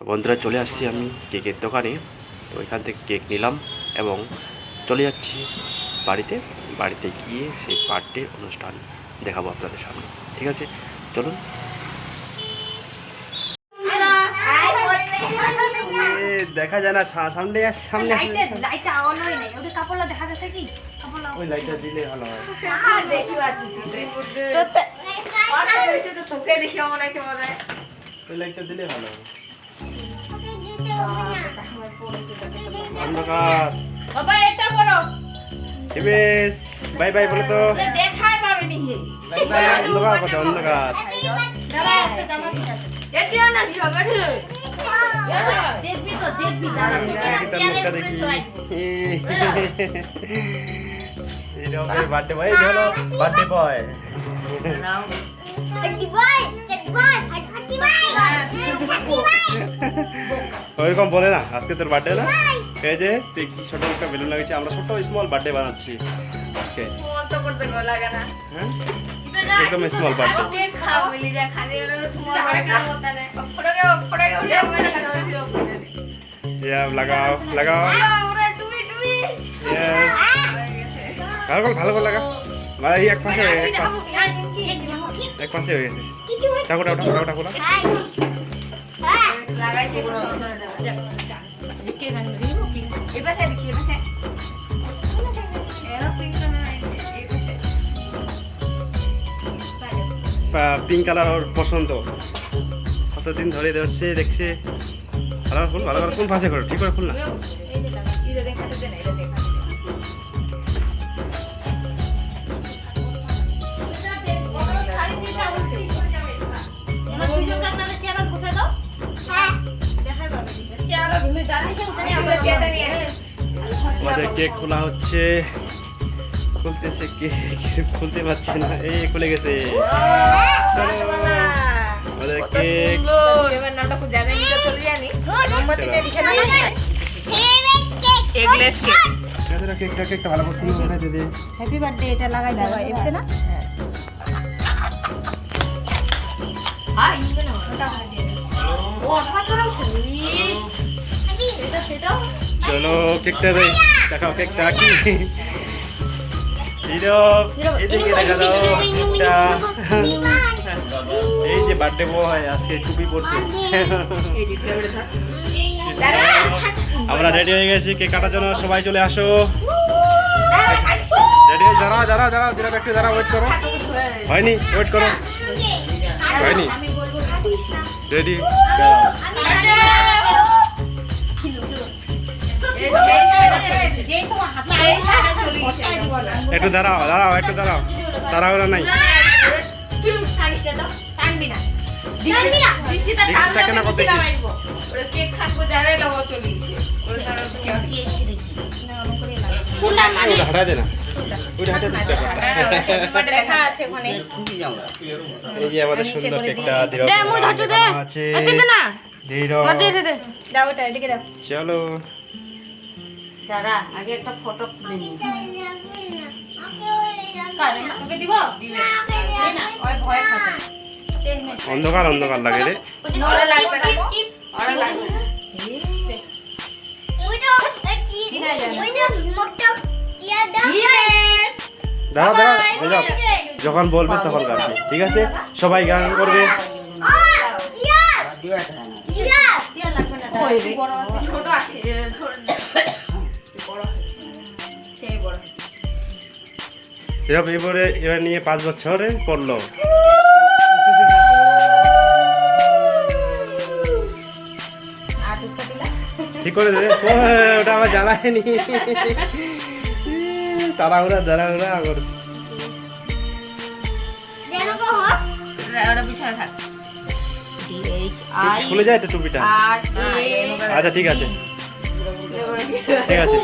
বন্ধুরা চলে আসছি আমি কেকের দোকানে। তো এখান থেকে কেক নিলাম এবং চলে যাচ্ছি বাড়িতে গিয়ে সেই বার্থডে অনুষ্ঠান দেখাবো আপনাদের সামনে। ঠিক আছে, চলুন। দেখা যায় না, সামনে ওই লাইটটা দিলে ভালো হয়। ওই লাইটটা দিলে ভালো হবে। অন্ধকার বাই বাই বলে তো। অন্ধকার কথা, অন্ধকার। Birthday boy, birthday boy. ওইরকম বলে না, আজকে তোর বার্থডে না? এই যে তুই কি ছোট একটা বেলুন লাগিয়েছি, আমরা ছোট স্মল বার্থডে বানাচ্ছি আজকে। হ্যাঁ, একদম স্মল বার্থডে। লাগাও লাগাও, ভালো করে লাগা। ভাই এক পাশে হয়ে গেছে। ঠাকুর ঠাকুর ঠাকুর পিঙ্ক কালার ওর পছন্দ, কতদিন ধরে দেখছে। ভালো ফুল, ভালো করে কোন পাশে করো, ঠিক করে ফুল না। আমাদের কেক খোলা হচ্ছে, খুলতেছে কেক, খুলতে পারছে না। এই খুলে গেছে আমাদের কেক। কেকটা ভালো করে দিদি। হ্যাপি বার্থডে এটা লাগাই দাও, এসে না? চলো কেকটা দেখাও, কেকটা কি? এদিকে দেখা দাও কেকটা। এই যে বার্থডে বয় আজকে টুপি পরছে। আমরা রেডি হয়ে গেছি কেক কাটার জন্য, সবাই চলে আসো। রেডি হয়ে যারা একটু যারা ওয়েট করো। হয়নি, ওয়েট করো। হয়নি, রেডি। একটু দাঁড়াও, একটু দাঁড়াও, তাড়াহুড়া নাই। হাঁটা দে না, এই যে আমাদের সুন্দর কেকটা আছে। চলো আগে একটা ফটো তুলে নিই। অন্ধকার অন্ধকার লাগে রে। দাঁড়া, যখন বলবে তখন গান, ঠিক আছে? সবাই গান করবে। এবার নিয়ে 5 বছরে পড়লো। ঠিক করে দেবে, ওটা আমার জ্বালায়নি। তাড়াহুড়া খুলে যায় তো টুপিটা। আচ্ছা ঠিক আছে, ঠিক আছে।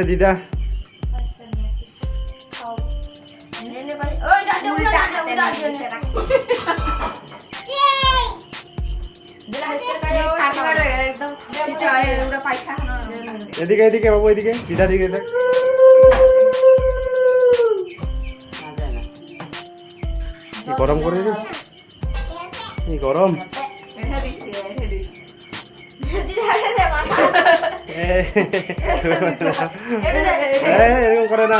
দিদা এদিকে এদিকে বাবু, এদিকে সিধা দিকে দেখ। কি গরম করে রে, কি গরম। এরকম করে না।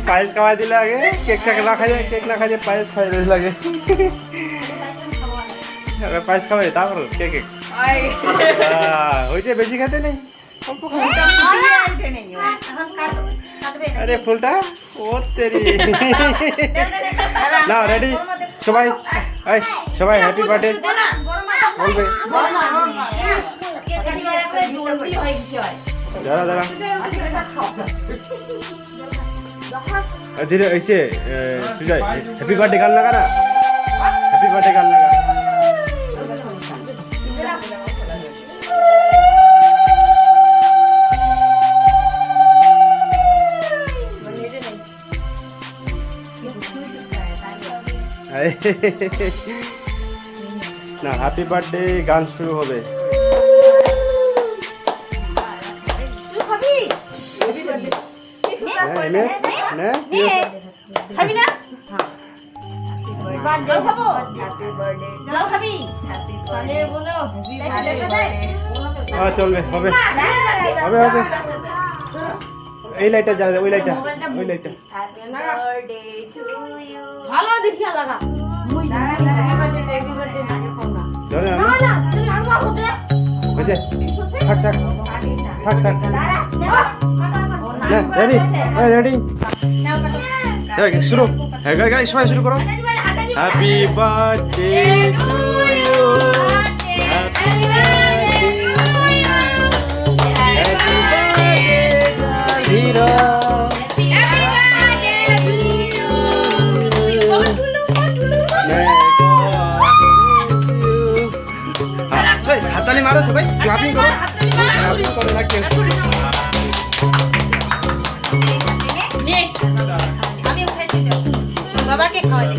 পায়েস খাওয়াই দিলে আগে, কেক না খাই, কেক না খাই পায়েস খাওয়াই দিলে লাগে। পায়েস খাওয়াই তারপর কেক ওই যে বেশি খেতে নেই, অল্প খাবে। আরে ফুলটা ওর তেরি না রেডি সবাই, সবাই হ্যাপি বার্থডে বলবে। দাঁড়া দাঁড়া ধীরে ऐसे সুজয় হ্যাপি বার্থডে গান লাগা না, হ্যাপি বার্থডে গান লাগা। না হ্যাপি বার্থডে গান শুরু হবে। চলবে হবে হবে হবে। এই লাইটটা জ্বালা, ওই লাইটটা, ওই লাইটটা ভালো দেখিয়া লাগা। থাক থাক থাক থাক। রেডি রেডি শুরু। সবাই শুরু করো। Happy birthday to you, happy হাতালি মারো সবাই, ক্লাপিং করো, ক্লাপিং করো না কেউ। বাবাকে খাওয়াই দে।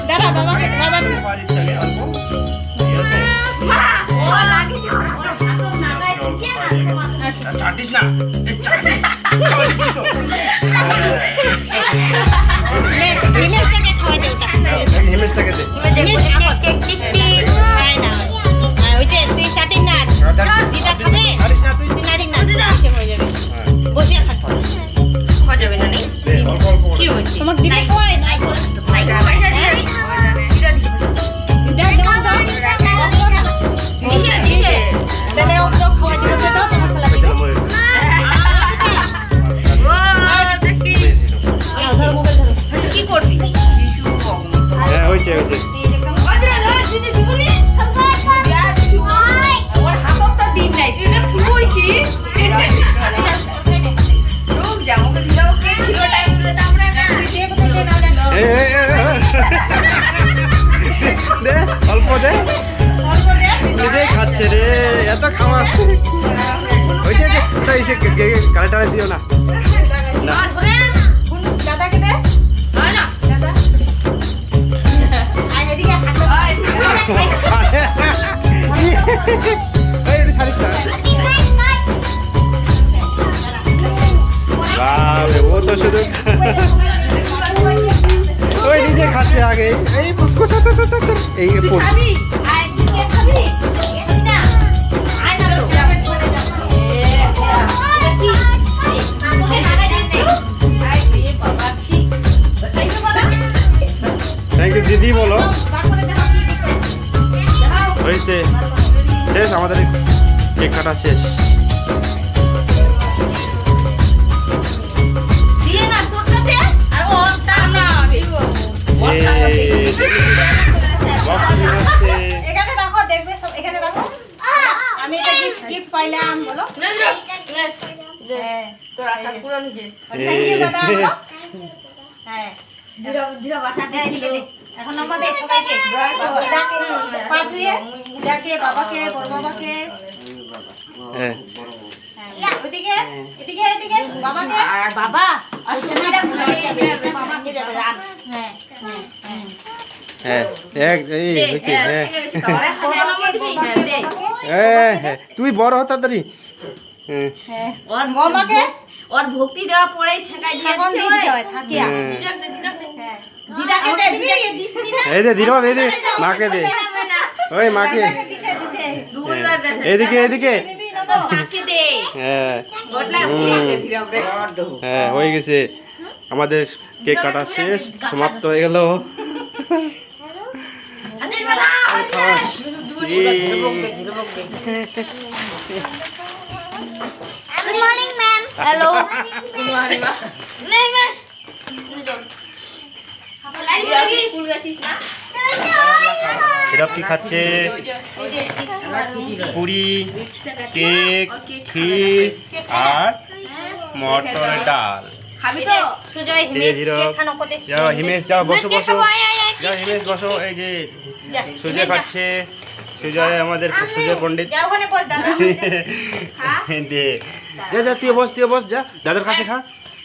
দাদা বাবাকে বাবাকে তোমাকে দিতে কই কি করবি? হ্যাঁ হয়েছে হয়েছে। অল্প দে, নিজেই খাচ্ছে রে, এত খাওয়া। ওই যে কালে দিও না। দাদাকে দে না দাদা এদিকে ও তো শুধু ওই নিজে খাচ্ছে আগে। এই এই থ্যাংক ইউ দিদি বলো। হয়েছে শেষ, আমাদের কেক কাটা শেষ। এখানে রাখো, দেখবে এখানে রাখো। আমি একটা গিফট পাইলাম বলো হ্যাঁ তোর আশা পূরণ হয়েছে। থ্যাংক ইউ দাদা বলো হ্যাঁ ধীরে ধীরে কথা দে, দিল। এদিকে দে। এখন আমাদের সবাইকে দিদাকে পা ধুয়ে দিদাকে বাবাকে বড় বাবাকে হ্যাঁ হ্যাঁ, ওইদিকে এদিকে এদিকে বাবাকে আর বাবা আর ছেলেটা বাবাকে হ্যাঁ হ্যাঁ হ্যাঁ হ্যাঁ এই হইছে হ্যাঁ বাবাকে হ্যাঁ তুই বড় হ তাড়াতাড়ি হ্যাঁ হ্যাঁ ওর বাবাকে ওর ভক্তি দেওয়া পরেই ঠেকাই এখন দিয়ে দিতে হয় থাকিয়া হ্যাঁ। দিদাকে দে দিদাকে দিসনি না এই দে দিল এই দে মাকে দে ওই মাকে দিছে দিছে দুইবার দেশে এদিকে এদিকে নিবি না তো মাকে দে হ্যাঁ গোটলা হ্যাঁ হয়ে গেছে আমাদের কেক কাটা শেষ সমাপ্ত হয়ে গেল আদের বেলা good morning ma'am hello good morning ma'am ma'am ফুল গাছিস না সিরাপ কি খাচ্ছে পুরি কেক ক্ষীর আর মটর ডাল খাবি তো সুজয় এই যে হিমেশ হিরো। কেক খানো কোতে যাও হিমেশ যাও বসো বসো যাও হিমেশ বসো এই যে সুজয় খাচ্ছে সুজয় আমাদের সুজয় পণ্ডিত যা ওখানে বল দাদা দে যা যা তুই বস যা দাদার কাছে খা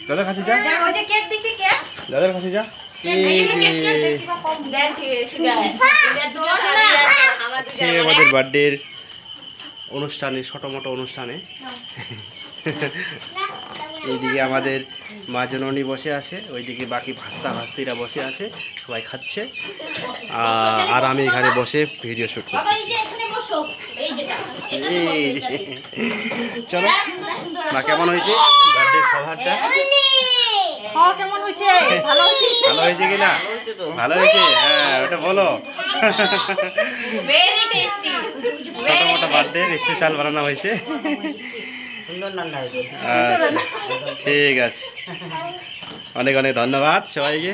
দাদার কাছে যা যা ওই যে কেক দিছি কেক দাদার কাছে যা এই যে সে আমাদের বার্থডের অনুষ্ঠানে ছোটো মোটো অনুষ্ঠানে এইদিকে আমাদের মা জননী বসে আছে ওইদিকে বাকি ভাস্তা ভাস্তিরা বসে আছে সবাই খাচ্ছে আর আমি এখানে বসে ভিডিও শ্যুট বাবা করছি এই যে এখানে বসো এই যেটা এই যে। চলো মা কেমন হয়েছে বার্থডে খাবারটা খাওয়া কেমন হয়েছে ভালো হয়েছে ভালো হয়েছে কিনা ভালো হয়েছে হ্যাঁ ওটা বলো ভেরি টেস্টি ছোটো মোটো বার্থডে স্পেশাল বানানো হয়েছে আচ্ছা, ঠিক আছে অনেক অনেক ধন্যবাদ সবাইকে